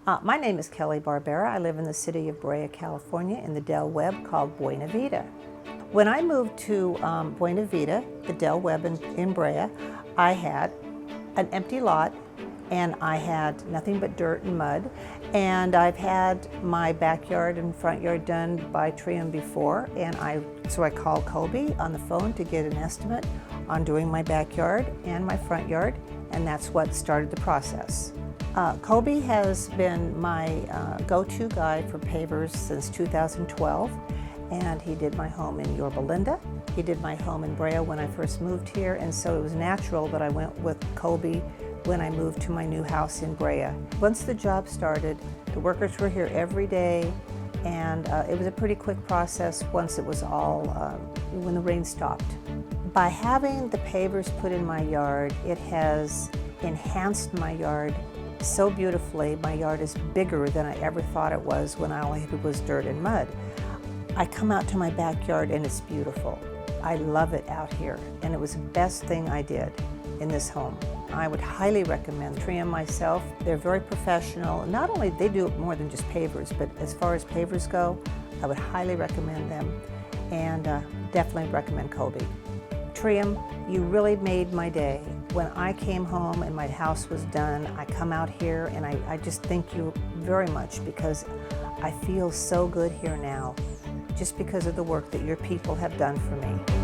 My name is Kelly Barbera. I live in the city of Brea, California, in the Del Webb called Buena Vida. When I moved to Buena Vida, the Del Webb in Brea, I had an empty lot and I had nothing but dirt and mud. And I've had my backyard and front yard done by Treeium before, so I called Kobe on the phone to get an estimate on doing my backyard and my front yard, and that's what started the process. Kobe has been my go-to guy for pavers since 2012, and he did my home in Yorba Linda. He did my home in Brea when I first moved here, and so it was natural that I went with Kobe when I moved to my new house in Brea. Once the job started, the workers were here every day, and it was a pretty quick process once it was all, when the rain stopped. By having the pavers put in my yard, it has enhanced my yard so beautifully. My yard is bigger than I ever thought it was when all I had was dirt and mud. I come out to my backyard and it's beautiful. I love it out here, and it was the best thing I did in this home. I would highly recommend Treeium myself. They're very professional. Not only they do more than just pavers, but as far as pavers go, I would highly recommend them, and definitely recommend Kobe. Treeium, you really made my day. When I came home and my house was done, I come out here and I just thank you very much, because I feel so good here now, just because of the work that your people have done for me.